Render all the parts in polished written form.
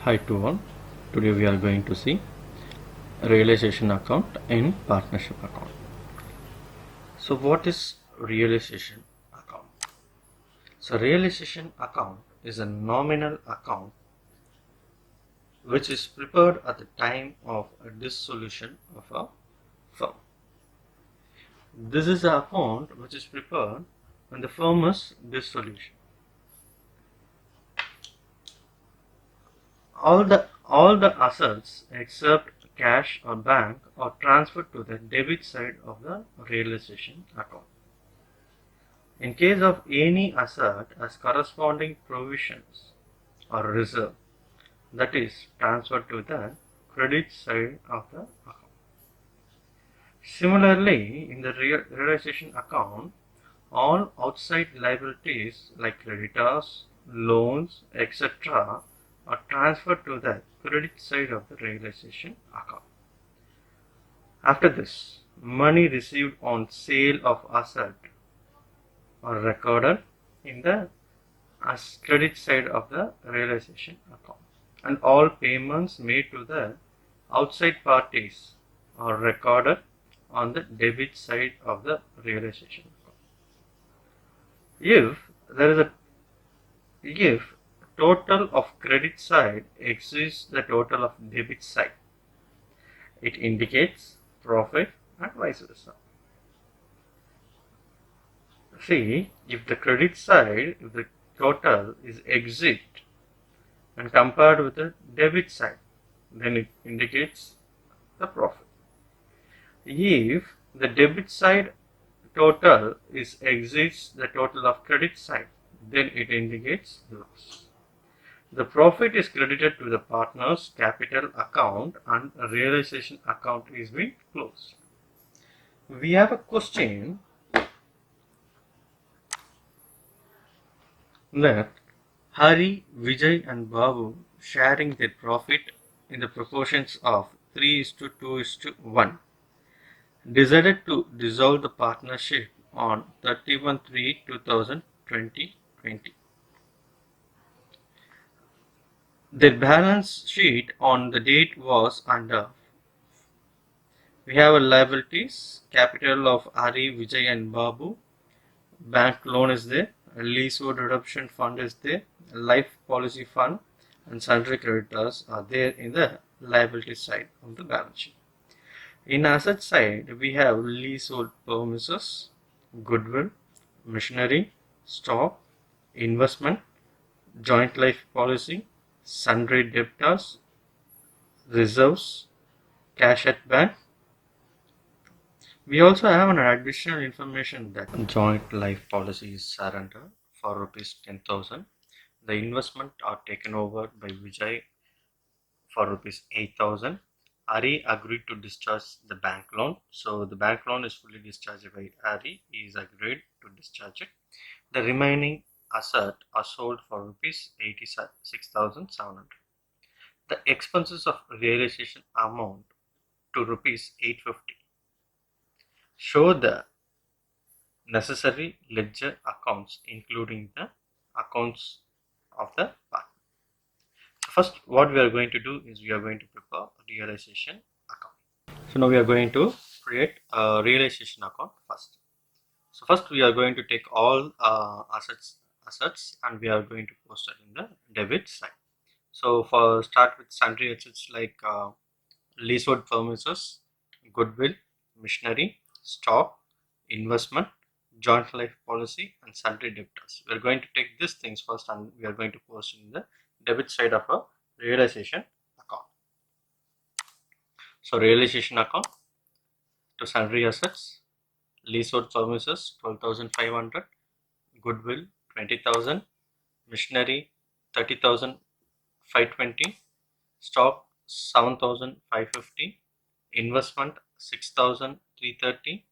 Hi to all. Today we are going to see realization account in partnership account. So what is realization account? So realization account is a nominal account which is prepared at the time of a dissolution of a firm. This is the account which is prepared when the firm is dissolution. All the assets except cash or bank are transferred to the debit side of the realization account. In case of any asset as corresponding provisions or reserve, that is transferred to the credit side of the account. Similarly, in the realization account, all outside liabilities like creditors, loans, etc. are transferred to the credit side of the realization account. After this, money received on sale of asset are recorded in the as credit side of the realization account, and all payments made to the outside parties are recorded on the debit side of the realization account. If total of credit side exceeds the total of debit side, it indicates profit and vice versa. See, if the credit side, if the total is exit and compared with the debit side, then it indicates the profit. If the debit side total exceeds the total of credit side, then it indicates loss. The profit is credited to the partner's capital account and a realization account is being closed. We have a question that Hari, Vijay and Babu sharing their profit in the proportions of 3:2:1 decided to dissolve the partnership on 31/3/2020. Their balance sheet on the date was under. We have a liabilities, capital of Hari, Vijay and Babu, bank loan is there, a leasehold redemption fund is there, a life policy fund and sundry creditors are there in the liability side of the balance sheet. In asset side, we have leasehold premises, goodwill, machinery, stock, investment, joint life policy, sundry debtors, reserves, cash at bank. We also have an additional information that joint life policy is surrendered for rupees 10,000. The investment are taken over by Vijay for rupees 8,000. Ari agreed to discharge the bank loan. So the bank loan is fully discharged by Ari. He is agreed to discharge it. The remaining asset are sold for rupees 86,700. The expenses of realization amount to rupees 850. Show the necessary ledger accounts including the accounts of the partner. So first what we are going to do is we are going to prepare a realization account. So now we are going to create a realization account first. So first we are going to take all assets and we are going to post it in the debit side. So for start with sundry assets like leasehold premises, goodwill, machinery, stock, investment, joint life policy and sundry debtors. We are going to take these things first and we are going to post in the debit side of a realization account. So realization account to sundry assets, leasehold premises 12,500, goodwill 20,000, machinery 30,520, stock 7,550, investment 6,330,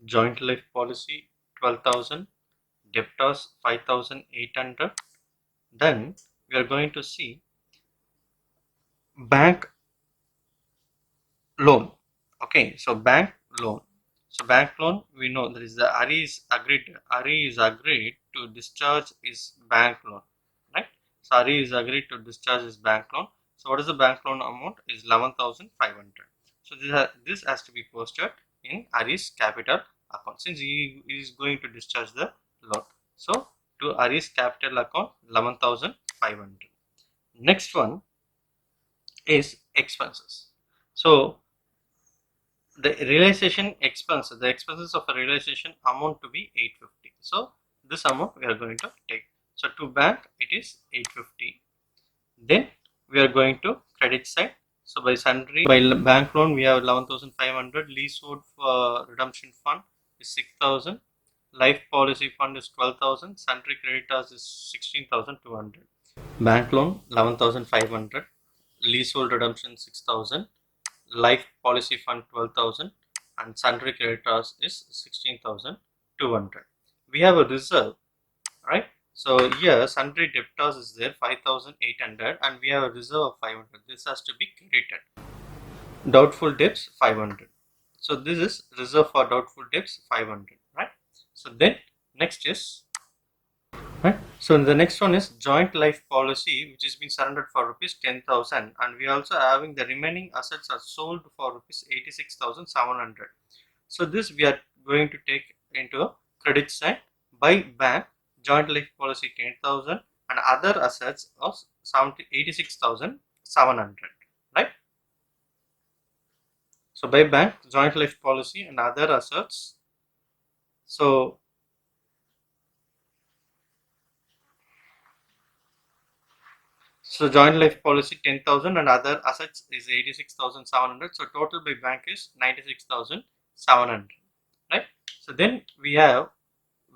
joint life policy 12,000, debtors 5,800. Then we are going to see bank loan. Okay, so bank loan. So bank loan, we know there is the Ari is agreed to discharge his bank loan, right? So Hari is agreed to discharge his bank loan. So what is the bank loan amount? Is 11,500. So this has to be posted in Hari's capital account since he is going to discharge the loan. So to Hari's capital account 11,500. Next one is expenses. So the realization expense, the expenses of a realization amount to be 850. So this amount we are going to take. So to bank it is 850. Then we are going to credit side. So by sundry, by bank loan we have 11,500. Leasehold for redemption fund is 6,000. Life policy fund is 12,000. Sundry creditors is 16,200. Bank loan 11,500. Leasehold redemption 6,000. Life policy fund 12,000 and sundry creditors is 16,200. We have a reserve, right? So here sundry debtors is there 5,800 and we have a reserve of 500. This has to be credited. Doubtful debts 500. So this is reserve for doubtful debts 500, right? So then next is right. So the next one is joint life policy, which is being surrendered for rupees 10,000, and we are also having the remaining assets are sold for rupees 86,700. So this we are going to take into a credit side by bank. Joint life policy 10,000 and other assets of 86,700, right? So by bank, joint life policy and other assets. So joint life policy 10,000 and other assets is 86,700. So total by bank is 96,700, right? So then we have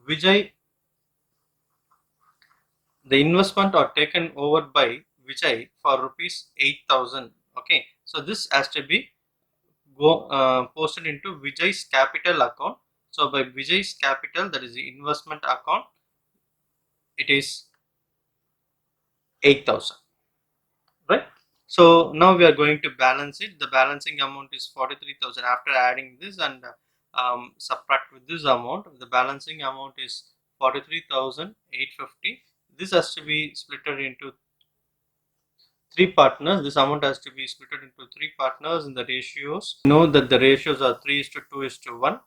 Vijay. The investment are taken over by Vijay for rupees 8,000. Okay, so this has to be posted into Vijay's capital account. So by Vijay's capital, that is the investment account, it is 8,000. Right. So now we are going to balance it. The balancing amount is 43,000. After adding this and subtract with this amount, the balancing amount is 43,850. This has to be split into three partners. This amount has to be split into three partners in the ratios. You know that the ratios are 3:2:1.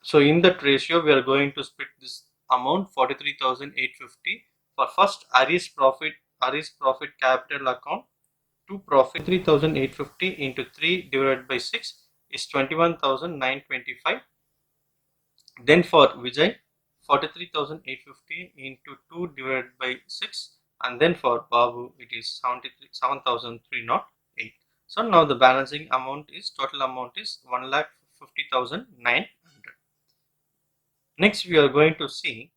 So in that ratio, we are going to split this amount 43,850 for first Hari's profit capital account to profit 3,850 into 3 divided by 6 is 21,925. Then for Vijay 43,850 into 2 divided by 6 and then for Babu it is 7,308. So now the balancing amount is total amount is 1,50,900. Next we are going to see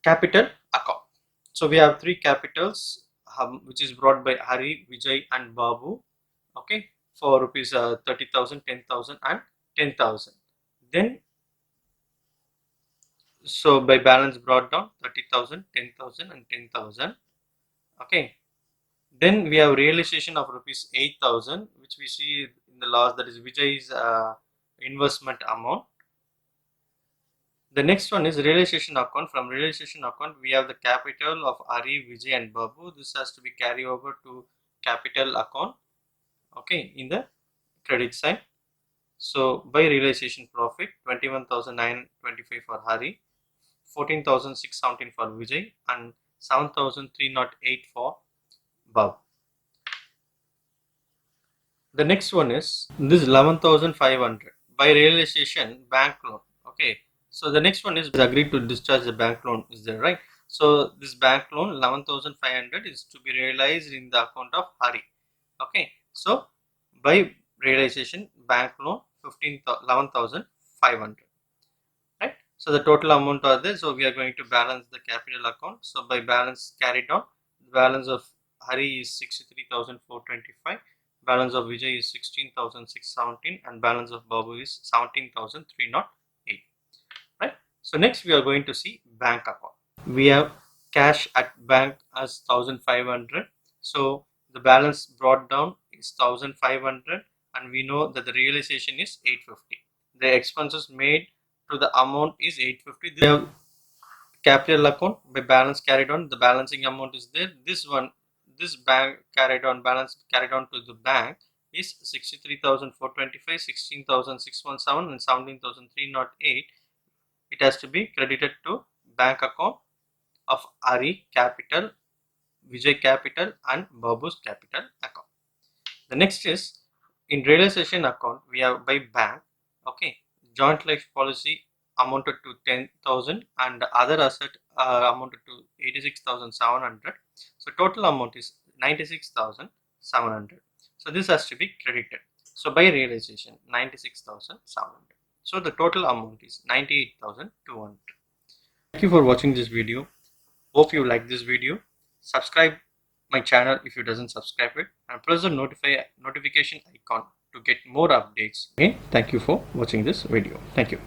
capital account. So we have three capitals which is brought by Hari, Vijay and Babu, okay, for rupees 30,000, 10,000 and 10,000. Then so by balance brought down 30,000, 10,000 and 10,000, okay. Then we have realization of rupees 8,000 which we see in the last, that is Vijay's investment amount. The next one is realization account. From realization account, we have the capital of Hari, Vijay and Babu. This has to be carried over to capital account, okay, in the credit side. So by realization profit 21,925 for Hari, 14,617 for Vijay and 7,308 for Babu. The next one is this 11,500 by realization bank loan, okay. So the next one is agreed to discharge the bank loan, is there, right? So this bank loan 11,500 is to be realized in the account of Hari, okay. So by realization bank loan 11,500, right? So the total amount are there. So we are going to balance the capital account. So by balance carried on, the balance of Hari is 63,425. Balance of Vijay is 16,617 and balance of Babu is 17,308, right? So next we are going to see bank account. We have cash at bank as 1,500. So the balance brought down is 1,500 and we know that the realization is 850. The expenses made to the amount is 850. They have capital account by balance carried on. The balancing amount is there. This bank balance carried on to the bank is 63,425, 16,617, and 17,308. It has to be credited to bank account of RE Capital, Vijay Capital, and Babu's Capital account. The next is in realization account we have by bank. Okay, joint life policy amounted to 10,000 and the other asset amounted to 86,700. So total amount is 96,700. So this has to be credited. So by realization 96,700. So the total amount is 98,200. Thank you for watching this video. Hope you like this video. Subscribe my channel if you doesn't subscribe it, and press the notification icon to get more updates. Okay, thank you for watching this video. Thank you.